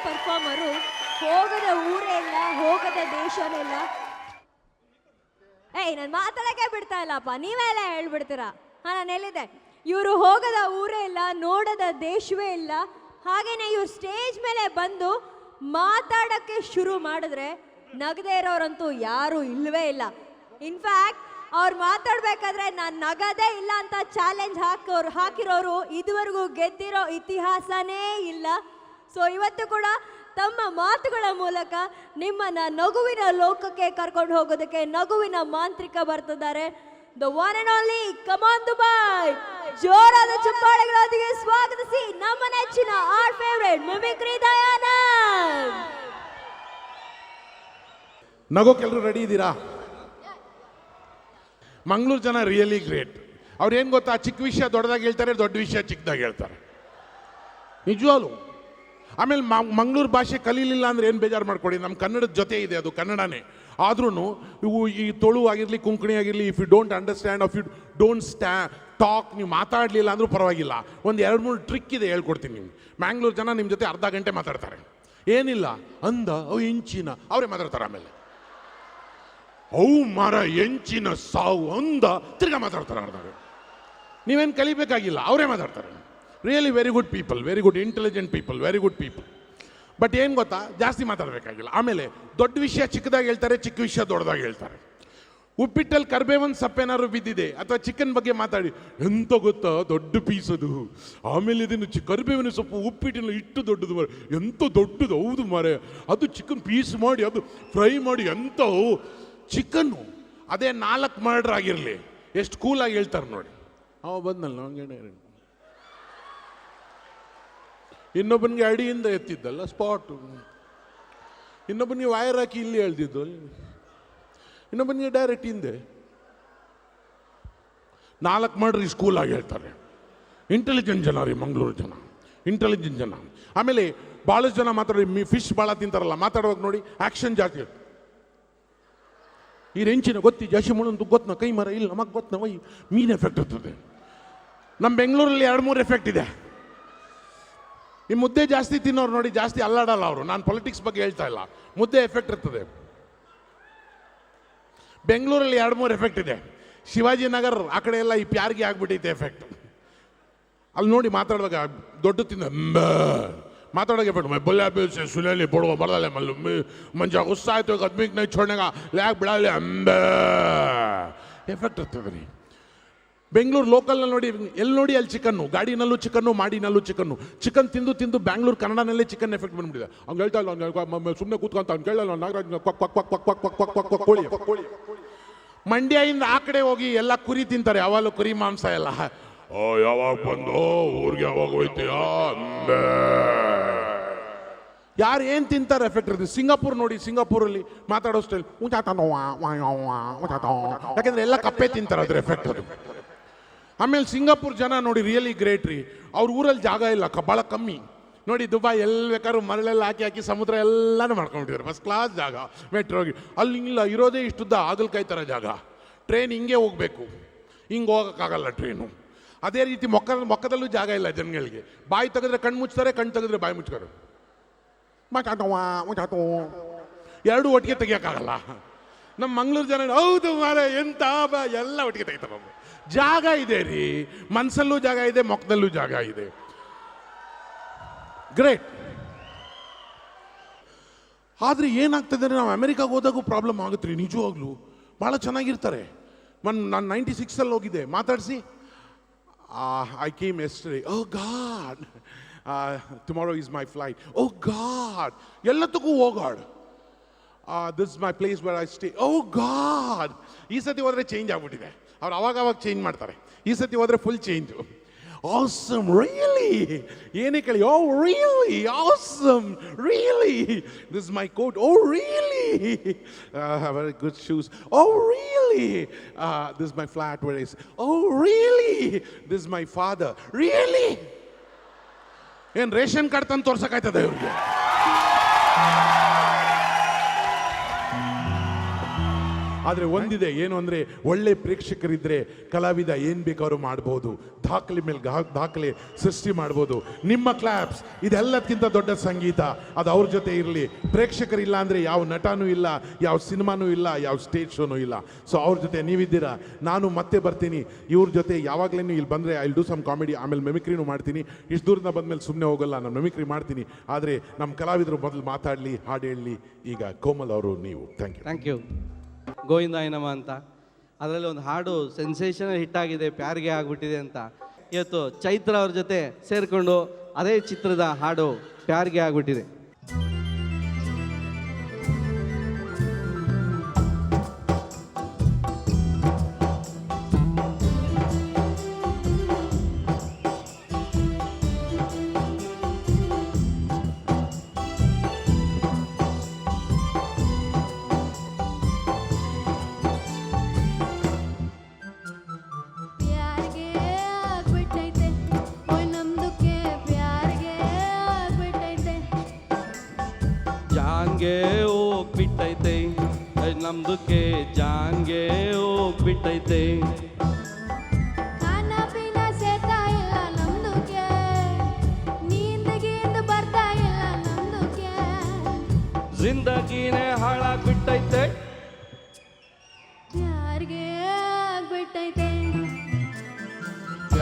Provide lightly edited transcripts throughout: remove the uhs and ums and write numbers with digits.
ಪರ್ಫಾರ್ಮರು ಹೋಗದ ಊರೇ ಇಲ್ಲ, ಹೋಗದ ದೇಶನೇ ಇಲ್ಲ. ನಾನು ಮಾತಾಡಕ್ಕೆ ಬಿಡ್ತಾ ಇಲ್ಲಪ್ಪ, ನೀವೆಲ್ಲ ಹೇಳ್ಬಿಡ್ತೀರಾ. ನಾನು ಎಲ್ಲಿದೆ, ಇವರು ಹೋಗದ ಊರೇ ಇಲ್ಲ, ನೋಡದ ದೇಶವೇ ಇಲ್ಲ. ಹಾಗೇನೆ ಇವ್ರು ಸ್ಟೇಜ್ ಮೇಲೆ ಬಂದು ಮಾತಾಡಕ್ಕೆ ಶುರು ಮಾಡಿದ್ರೆ ನಗದೇ ಇರೋರಂತೂ ಯಾರು ಇಲ್ಲವೇ ಇಲ್ಲ. ಇನ್ಫ್ಯಾಕ್ಟ್ ಅವ್ರು ಮಾತಾಡ್ಬೇಕಾದ್ರೆ ನಾನು ನಗದೇ ಇಲ್ಲ ಅಂತ ಚಾಲೆಂಜ್ ಹಾಕಿರೋರು ಇದುವರೆಗೂ ಗೆದ್ದಿರೋ ಇತಿಹಾಸನೇ ಇಲ್ಲ. ಸೊ ಇವತ್ತು ಕೂಡ ತಮ್ಮ ಮಾತುಗಳ ಮೂಲಕ ನಿಮ್ಮನ್ನ ನಗುವಿನ ಲೋಕಕ್ಕೆ ಕರ್ಕೊಂಡು ಹೋಗೋದಕ್ಕೆ ನಗುವಿನ ಮಾಂತ್ರಿಕ ಬರ್ತಿದ್ದಾರೆ. The one and only come on Dubai. ಜೋರಾದ ಚಪ್ಪಾಳೆಗಳೊಂದಿಗೆ ಸ್ವಾಗತಿಸಿ ನಮ್ಮ ನೆಚ್ಚಿನ ಆರ್ ಫೇವರೇಟ್ ಮಿಮಿಕ್ರಿ ದಯಾನಂದ್. ನಗೋಕೆಲ್ಲರೂ ರೆಡಿ ಇದ್ದೀರಾ? ಮಂಗಳೂರು ಜನ ರಿಯಲಿ ಗ್ರೇಟ್. ಅವ್ರು ಏನು ಗೊತ್ತಾ, ಚಿಕ್ಕ ವಿಷಯ ದೊಡ್ಡದಾಗಿ ಹೇಳ್ತಾರೆ, ದೊಡ್ಡ ವಿಷಯ ಚಿಕ್ಕದಾಗಿ ಹೇಳ್ತಾರೆ, ನಿಜವಾಗ್ಲು. ಆಮೇಲೆ ಮಂಗಳೂರು ಭಾಷೆ ಕಲೀಲಿಲ್ಲ ಅಂದರೆ ಏನು ಬೇಜಾರು ಮಾಡ್ಕೊಡಿ, ನಮ್ಮ ಕನ್ನಡದ ಜೊತೆ ಇದೆ, ಅದು ಕನ್ನಡನೇ. ಆದ್ರೂ ಇವು ಈ ತೊಳು ಆಗಿರಲಿ, ಕೊಂಕಣಿ ಆಗಿರಲಿ, if you don't understand, if you don't talk, ನೀವು ಮಾತಾಡಲಿಲ್ಲ ಅಂದರೂ ಪರವಾಗಿಲ್ಲ, ಒಂದು 2-3 ಟ್ರಿಕ್ ಇದೆ ಹೇಳ್ಕೊಡ್ತೀನಿ ನಿಮ್ಗೆ. ಮ್ಯಾಂಗ್ಳೂರು ಜನ ನಿಮ್ಮ ಜೊತೆ ಅರ್ಧ ಗಂಟೆ ಮಾತಾಡ್ತಾರೆ, ಏನಿಲ್ಲ ಅಂದ ಅವು ಇಂಚಿನ ಅವರೇ ಮಾತಾಡ್ತಾರೆ. ಆಮೇಲೆ ಅವು ಮರ ಎಂಚಿನ ಸಾವು ಅಂದ ತಿರ್ಗಾ ಮಾತಾಡ್ತಾರೆ ಅರ್ಧ. ನೀವೇನು ಕಲಿಬೇಕಾಗಿಲ್ಲ, ಅವರೇ ಮಾತಾಡ್ತಾರೆ. Really very good people, very good intelligent people, very good people. But ಏನು ಗೊತ್ತಾ, ಜಾಸ್ತಿ ಮಾತಾಡಬೇಕಾಗಿಲ್ಲ. ಆಮೇಲೆ ದೊಡ್ಡ ವಿಷಯ ಚಿಕ್ಕದಾಗಿ ಹೇಳ್ತಾರೆ, ಚಿಕ್ಕ ವಿಷಯ ದೊಡ್ಡದಾಗಿ ಹೇಳ್ತಾರೆ. ಉಪ್ಪಿಟ್ಟಲ್ಲಿ ಕರ್ಬೇವನ್ ಸಪ್ಪೇನಾದ್ರು ಬಿದ್ದಿದೆ ಅಥವಾ ಚಿಕನ್ ಬಗ್ಗೆ ಮಾತಾಡಿ, ಎಂತ ಗೊತ್ತಾ ದೊಡ್ಡ ಪೀಸ್ ಅದು, ಆಮೇಲೆ ಇದನ್ನು ಕರ್ಬೇವಿನ ಸೊಪ್ಪು ಉಪ್ಪಿಟ್ಟಿನ ಇಟ್ಟು ದೊಡ್ಡದು, ಎಂತ ದೊಡ್ಡದು, ಹೌದು ಮಾರೆ, ಅದು ಚಿಕನ್ ಪೀಸ್ ಮಾಡಿ ಅದು ಫ್ರೈ ಮಾಡಿ ಎಂತ ಚಿಕನ್ನು. ಅದೇ 4 ಮರ್ಡರ್ ಆಗಿರಲಿ, ಎಷ್ಟು ಕೂಲಾಗಿ ಹೇಳ್ತಾರೆ ನೋಡಿ. ಅವ ಬಂದಲ್ಲ ನಂಗೆ, ಇನ್ನೊಬ್ಬನಿಗೆ ಅಡಿಯಿಂದ ಎತ್ತಿದ್ದಲ್ಲ ಸ್ಪಾಟು, ಇನ್ನೊಬ್ಬನಿಗೆ ವೈರ್ ಹಾಕಿ ಇಲ್ಲಿ ಹೇಳ್ತಿದ್ದು, ಇನ್ನೊಬ್ಬನಿಗೆ ಡೈರೆಕ್ಟ್ ಹಿಂದೆ. 4 ಮರ್ಡರ್ ಸ್ಕೂಲಾಗಿ ಹೇಳ್ತಾರೆ. ಇಂಟೆಲಿಜೆಂಟ್ ಜನ ರೀ ಮಂಗಳೂರು ಜನ, ಇಂಟೆಲಿಜೆಂಟ್ ಜನ. ಆಮೇಲೆ ಭಾಳಷ್ಟು ಜನ ಮಾತಾಡಿ ಫಿಶ್ ಭಾಳ ತಿಂತಾರಲ್ಲ, ಮಾತಾಡುವಾಗ ನೋಡಿ ಆ್ಯಕ್ಷನ್ ಜಾಸ್ತಿ. ಈ ರೆಂಚಿನ ಗೊತ್ತಿ ಜಾಸ್ತಿ ಮಾಡೋದು ಗೊತ್ತನ, ಕೈ ಮರ ಇಲ್ಲ ನಮಗೆ ಗೊತ್ತನ, ವೈ ಮೀನ್ ಎಫೆಕ್ಟ್ ಇರ್ತದೆ. ನಮ್ಮ ಬೆಂಗಳೂರಲ್ಲಿ 2-3 ಎಫೆಕ್ಟ್ ಇದೆ. ಈ ಮುದ್ದೆ ಜಾಸ್ತಿ ತಿನ್ನೋರು ನೋಡಿ ಜಾಸ್ತಿ ಅಲ್ಲಾಡಲ್ಲ ಅವರು. ನಾನು ಪೊಲಿಟಿಕ್ಸ್ ಬಗ್ಗೆ ಹೇಳ್ತಾ ಇಲ್ಲ, ಮುದ್ದೆ ಎಫೆಕ್ಟ್ ಇರ್ತದೆ. ಬೆಂಗಳೂರಲ್ಲಿ 2-3 ಎಫೆಕ್ಟ್ ಇದೆ. ಶಿವಾಜಿನಗರ್ ಆ ಕಡೆ ಎಲ್ಲ ಈ ಪ್ಯಾರ್ಗೆ ಆಗ್ಬಿಟ್ಟೈತೆ ಎಫೆಕ್ಟ್. ಅಲ್ಲಿ ನೋಡಿ ಮಾತಾಡುವಾಗ ದೊಡ್ಡ ತಿಂದ ಮಾತಾಡೋಕೆ ಬಿಟ್ಟು ಬಲ್ಲೆ ಬೇಸೆ ಸುಲಲ್ಲಿ ಬಡುವ ಬರಲ್ಲ ಮಲ್ಲು ಮಂಜ ಗುಸ್ಸ ಆಯ್ತು ಕದ್ಮಿಕ್ ನೈ छोड़नेगा ಲ್ಯಾಕ್ ಬಿಡಲ್ಲ ಎಫೆಕ್ಟ್ ಇರ್ತದೆ ರೀ. ಬೆಂಗಳೂರು ಲೋಕಲ್ನಲ್ಲಿ ನೋಡಿ, ಎಲ್ಲಿ ನೋಡಿ ಅಲ್ಲಿ ಚಿಕನ್ನು, ಗಾಡಿನಲ್ಲೂ ಚಿಕನ್ನು, ಮಾಡಿನಲ್ಲೂ ಚಿಕನ್ನು. ಚಿಕನ್ ತಿಂದು ತಿಂದು ಬ್ಯಾಂಗ್ಳೂರು ಕನ್ನಡನಲ್ಲೇ ಚಿಕನ್ ಎಫೆಕ್ಟ್ ಬಂದ್ಬಿಟ್ಟಿದೆ. ಅವ್ನು ಹೇಳ್ತಾ ಇಲ್ಲ, ಸುಮ್ಮನೆ ಕೂತ್ಕೊಂತ ಅವ್ನು ಕೇಳಲ್ಲ, ನಾಗರಾಜ್ ಕ್ವಕ್ ಕ್ವಕ್ ಕ್ವಕ್ ಕ್ವಕ್ ಕ್ವಕ್ ಕ್ವಕ್ ಕ್ವಕ್ ಕ್ವಕ್ ಕೋಳಿ. ಮಂಡ್ಯದಿಂದ ಆ ಕಡೆ ಹೋಗಿ ಎಲ್ಲ ಕುರಿ ತಿಂತಾರೆ, ಯಾವಾಗಲೂ ಕುರಿ ಮಾಂಸ ಎಲ್ಲ. ಓ ಯಾವಾಗ ಬಂದು ಊರಿಗೆ ಯಾವಾಗ ಹೋಯ್ತೀಯಾ, ಯಾರು ಏನು ತಿಂತಾರೆ ಎಫೆಕ್ಟ್ ಇರ್ತದೆ. ಸಿಂಗಾಪುರ್ ನೋಡಿ, ಸಿಂಗಾಪುರಲ್ಲಿ ಮಾತಾಡೋ ಸ್ಟೈಲ್ ಯಾಕೆಂದ್ರೆ ಎಲ್ಲ ಕಪ್ಪೆ ತಿಂತಾರೆ, ಅದ್ರ ಎಫೆಕ್ಟ್ ಅದು. ಆಮೇಲೆ ಸಿಂಗಾಪುರ್ ಜನ ನೋಡಿ ರಿಯಲಿ ಗ್ರೇಟ್ ರೀ. ಅವ್ರ ಊರಲ್ಲಿ ಜಾಗ ಇಲ್ಲ, ಭಾಳ ಕಮ್ಮಿ ನೋಡಿ. ದುಬೈ ಎಲ್ಲಿ ಬೇಕಾದ್ರೂ ಮರಳೆಲ್ಲ ಹಾಕಿ ಹಾಕಿ ಸಮುದ್ರ ಎಲ್ಲನೂ ಮಾಡ್ಕೊಂಡಿದ್ದಾರೆ, ಫಸ್ಟ್ ಕ್ಲಾಸ್ ಜಾಗ. ಮೆಟ್ರೋಗಿ ಅಲ್ಲಿ ಇಲ್ಲ, ಇರೋದೇ ಇಷ್ಟುದ್ದ ಆಗಲ್ಕಾಯಿ ಥರ ಜಾಗ. ಟ್ರೈನ್ ಹಿಂಗೆ ಹೋಗ್ಬೇಕು, ಹಿಂಗೆ ಹೋಗೋಕ್ಕಾಗಲ್ಲ ಟ್ರೈನು. ಅದೇ ರೀತಿ ಮೊಕ್ಕದಲ್ಲೂ ಜಾಗ ಇಲ್ಲ ಜನಗಳಿಗೆ. ಬಾಯಿ ತೆಗೆದ್ರೆ ಕಣ್ಣು ಮುಚ್ತಾರೆ, ಕಣ್ಣು ತೆಗೆದ್ರೆ ಬಾಯಿ ಮುಚ್ತಾರೆ. ಎರಡು ಒಟ್ಟಿಗೆ ತೆಗಿಯೋಕ್ಕಾಗಲ್ಲ. ನಮ್ಮ ಮಂಗಳೂರು ಜನ ಹೌದು ಮಾರ ಎಂತ ಎಲ್ಲ ಒಟ್ಟಿಗೆ ತೆಗಿತಾರೆ. ಜಾಗ ಇದೆ ರೀ, ಮನಸ್ಸಲ್ಲೂ ಜಾಗ ಇದೆ, ಮೊಕ್ಕದಲ್ಲೂ ಜಾಗ ಇದೆ. ಗ್ರೇಟ್. ಆದರೆ ಏನಾಗ್ತದೆ ಅಂದರೆ, ನಾವು ಅಮೆರಿಕಾಗೆ ಹೋದಾಗೂ ಪ್ರಾಬ್ಲಮ್ ಆಗುತ್ತೆ ರೀ ನಿಜವಾಗ್ಲೂ. ಭಾಳ ಚೆನ್ನಾಗಿರ್ತಾರೆ. ನಾನು 96ಅಲ್ಲಿ ಹೋಗಿದ್ದೆ, ಮಾತಾಡಿಸಿ I came yesterday. Oh God, tomorrow is my flight. Oh God, ಎಲ್ಲದಕ್ಕೂ oh God. This is my place where I stay. Oh God, ಈ ಸತಿ ಹೋದರೆ ಚೇಂಜ್ ಆಗ್ಬಿಟ್ಟಿದೆ. ಅವ್ರು ಅವಾಗ ಚೇಂಜ್ ಮಾಡ್ತಾರೆ. ಈ ಸತಿ ಹೋದರೆ ಫುಲ್ ಚೇಂಜು. Awesome, really? ಏನೇ ಕೇಳಿ, oh really, awesome, really. This is my coat. Oh really? Very good shoes. Oh really? This is my flat where is. Oh really? This is my father. Really? ಏನು ration card ತಂದು ತೋರ್ಸಕ್ಕಾಯ್ತದೆ ಇವ್ರಿಗೆ? ಆದರೆ ಒಂದಿದೆ, ಏನು ಅಂದರೆ ಒಳ್ಳೆ ಪ್ರೇಕ್ಷಕರಿದ್ದರೆ ಕಲಾವಿದ ಏನು ಬೇಕಾದ್ರೂ ಮಾಡ್ಬೋದು, ದಾಖಲೆ ಮೇಲೆ ದಾಖಲೆ ಸೃಷ್ಟಿ ಮಾಡ್ಬೋದು. ನಿಮ್ಮ ಕ್ಲಾಪ್ಸ್ ಇದೆಲ್ಲದಕ್ಕಿಂತ ದೊಡ್ಡ ಸಂಗೀತ, ಅದು ಅವ್ರ ಜೊತೆ ಇರಲಿ. ಪ್ರೇಕ್ಷಕರಿಲ್ಲ ಅಂದರೆ ಯಾವ ನಟನೂ ಇಲ್ಲ, ಯಾವ ಸಿನಿಮಾನೂ ಇಲ್ಲ, ಯಾವ ಸ್ಟೇಜ್ ಶೋನೂ ಇಲ್ಲ. ಸೊ ಅವ್ರ ಜೊತೆ ನೀವಿದ್ದೀರಾ, ನಾನು ಮತ್ತೆ ಬರ್ತೀನಿ ಇವ್ರ ಜೊತೆ. ಯಾವಾಗಲೇ ಇಲ್ಲಿ ಬಂದರೆ I will do some comedy, ಆಮೇಲೆ ಮೆಮಿಕ್ರಿನೂ ಮಾಡ್ತೀನಿ. ಇಷ್ಟು ದೂರದಿಂದ ಬಂದಮೇಲೆ ಸುಮ್ಮನೆ ಹೋಗಲ್ಲ, ನಾನು ಮೆಮಿಕ್ರಿ ಮಾಡ್ತೀನಿ. ಆದರೆ ನಮ್ಮ ಕಲಾವಿದರು ಮೊದಲು ಮಾತಾಡಲಿ, ಹಾಡು ಹೇಳಲಿ. ಈಗ ಕೋಮಲ್ ಅವರು, ನೀವು. Thank you. ಗೋವಿಂದಾಯ ನಮ ಅಂತ, ಅದರಲ್ಲಿ ಒಂದು ಹಾಡು ಸೆನ್ಸೇಷನಲ್ ಹಿಟ್ ಆಗಿದೆ, ಪ್ಯಾರಿಗೆ ಆಗಿಬಿಟ್ಟಿದೆ ಅಂತ. ಇವತ್ತು ಚೈತ್ರ ಅವ್ರ ಜೊತೆ ಸೇರಿಕೊಂಡು ಅದೇ ಚಿತ್ರದ ಹಾಡು ಪ್ಯಾರಿಗೆ ಆಗಿಬಿಟ್ಟಿದೆ. ಜಾನ್ಗೆ ಹೋಗ್ಬಿಟ್ಟೈತೆ ನಮ್ದಕ್ಕೆ, ಜಾನ್ಗೆ ಹೋಗ್ಬಿಟ್ಟೈತೆ. ಖಾನ ಪೀನ ಸೇರ್ತಾ ಇಲ್ಲ ನಮ್ದಕ್ಕೆ, ನೀಂದಗೀಂದ ಬರ್ತಾ ಇಲ್ಲ ನಮ್ದಕ್ಕೆ. ಜಿಂದಗಿನೇ ಹಾಳಾಗ್ಬಿಟ್ಟೈತೆ. ಯಾರಿಗೆ ಆಗ್ಬಿಟ್ಟೈತೆ,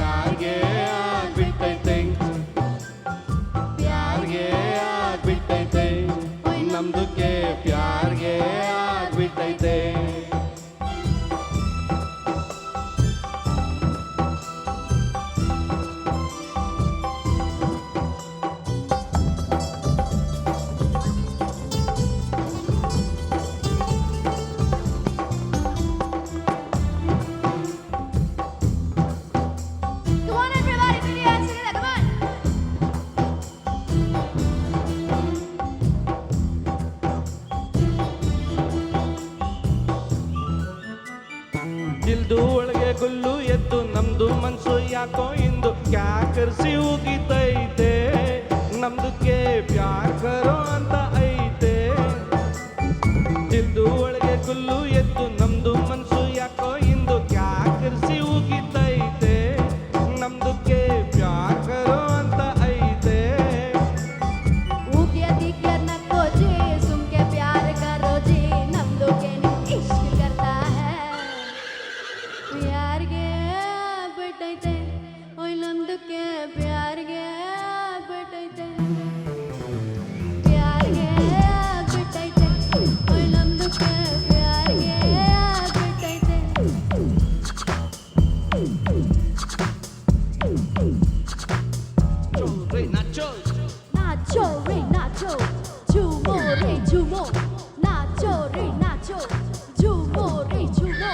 ಯಾರಿಗೆ ಆಗ್ಬಿಟ್ಟೈತೆ, ಯಾರಿಗೆ ಆಗ್ಬಿಟ್ಟೈತೆ ನಮ್ದಕ್ಕೆ, ಪ್ಯಾರ್ಗೆ ಆಗ್ಬಿಟ್ಟೈತೆ. Come on everybody, put your hands together, come on. ದಿಲ್ದು ಒಳಗೆ ಗುಲ್ಲು ಎದ್ದು ನಮ್ದು ಮನ್ಸು ಯಾಕೋ ಇಂದು ಕ್ಯಾಕರ್ಸಿ ಉಗಿತೈತೆ. ನಮ್ದಕ್ಕೆ ಪ್ಯಾರ್ ಕರೋ ಅಂತ ಐತೆ. ದಿಲ್ದು ಒಳಗೆ ಗುಲ್ಲು ಎದ್ದು ನಮ್ದು ಮನ್ಸು ಯಾಕೋ ಇಂದು ಕ್ಯಾಕರ್ಸಿ ಉಗಿತೈತೆ. ನಮ್ದಕ್ಕೆ ಪ್ಯಾರ್ ಕರೋ ಅಂತ ಐತೆ. ऊकिया दिकिया नको जी, सुन के प्यार करो जी, नमदो के इश्क करता है. प्यार के ಆಗ್ಬಿಟ್ಟೈತೆ, ಓಯ್ ನಮ್ದಕ್ಕೆ ಪ್ಯಾರ್ಗೆ ಆಗ್ಬಿಟ್ಟೈತೆ. ಪ್ಯಾರ್ಗೆ ಆಗ್ಬಿಟ್ಟೈತೆ, ಓಯ್ ನಮ್ದಕ್ಕೆ ಪ್ಯಾರ್ಗೆ ಆಗ್ಬಿಟ್ಟೈತೆ. Nacho. Nacho re nacho, chumo re chumo. Nacho re nacho, chumo re chumo.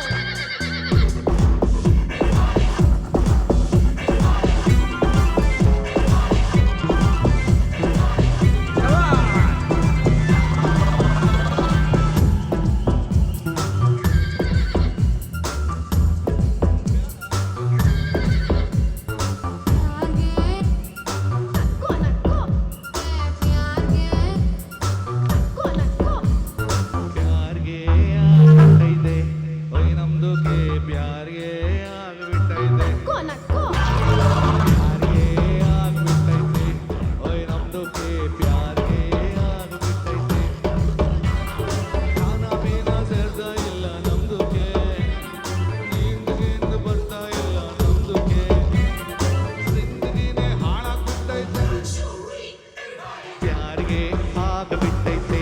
ಪ್ಯಾರ್ಗೆ ಆಗ್ಬಿಟ್ಟೈತೆ, ಓಯ್ ನಮ್ದಕ್ಕೆ ಪ್ಯಾರ್ಗೆ ಆಗ್ಬಿಟ್ಟೈತೆ. ಪ್ಯಾರ್ಗೆ ಆಗ್ಬಿಟ್ಟೈತೆ, ಓಯ್ ನಮ್ದಕ್ಕೆ ಪ್ಯಾರ್ಗೆ ಆಗ್ಬಿಟ್ಟೈತೆ. ಖಾನ ಪೀನ ಸೇರ್ತಾ ಇಲ್ಲ ನಮ್ದಕ್ಕೆ, ನೀಂದಗಿಂದ ಬರ್ತಾ ಇಲ್ಲ ನಮ್ದಕ್ಕೆ. ಜಿಂದಗಿನೇ ಹಾಳಾಗ್ಬಿಟ್ಟೈತೆ. ಪ್ಯಾರ್ಗೆ ಆಗ್ಬಿಟ್ಟೈತೆ,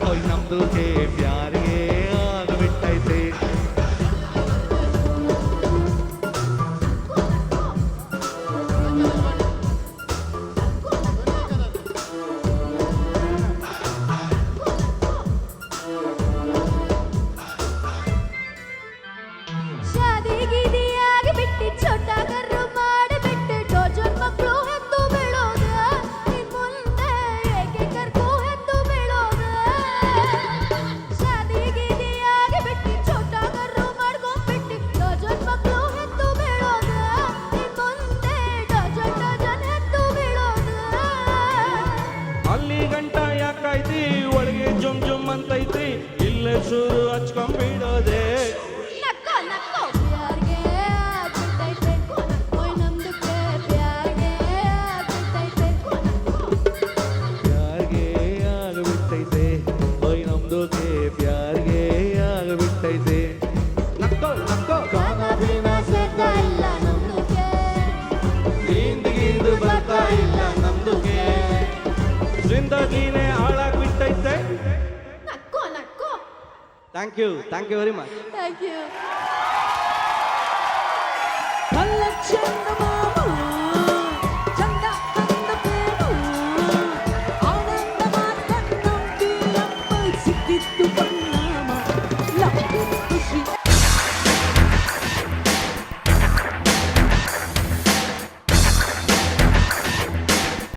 ಓಯ್ ನಮ್ದಕ್ಕೆ ಪ್ಯಾರ್ಗೆ ಆಗ್ಬಿಟ್ಟೈತೆ. ಶಾದಿ ಗೀದಿಯಾಗಿ ಬಿಟ್ಟು ಚೋಟ ಕರ್ರು ಮಾಡಿಬಿಟ್ಟು ಡೋಜನ್ ಮಕ್ಕಳು ಹೆದ್ದು ಬೀಳೋದ. ಇನ್ ಮುಂದೆ ಏಕೆ ಕರ್ಕು ಹೆದ್ದು ಬೀಳೋದ. ಶಾದಿ ಗೀದಿಯಾಗಿ ಬಿಟ್ಟು ಚೋಟ ಕರ್ರು ಮಾಡ್ಕೊಂಡ್ಬಿಟ್ಟು ಡೋಜನ್ ಮಕ್ಕಳು ಹೆದ್ದು ಬೀಳೋದ. ಇನ್ ಮುಂದೆ ಡೋಜನ್ ಡೋಜನ್ ಹೆದ್ದು ಬೀಳೋದ. ಅಲ್ಲಿ ಗಂಟ ಯಾಕೈತಿ, ಒಳಗೆ ಜುಮ್ ಜುಮ್ ಅಂತೈತಿ, ಇಲ್ಲೇ ಶುರು ಹಚ್ಕೊಂಡ್ಬಿಡೋದೆ. ಓಯ್ ನಮ್ದುಗೆ ಪ್ಯಾರ್ಗೆ ಆಗ್ಬಿಟ್ಟೈತೆ ನಕ್ಕೋ ನಕ್ಕೋ ಕಾನ ಬಿನ ಸೇರ್ತಾ ಇಲ್ಲ ನಮ್ದುಗೆ ಹಿಂದಿಗಿಂದು ಬರ್ತಾ ಇಲ್ಲ ನಮ್ದುಗೆ ಜಿಂದಗಿನೇ ಹಾಳಾಗ್ಬಿಟ್ಟೈತೆ ನಕ್ಕೋ ನಕ್ಕೋ thank you very much thank you ಕಲ್ಲ ಚಂದ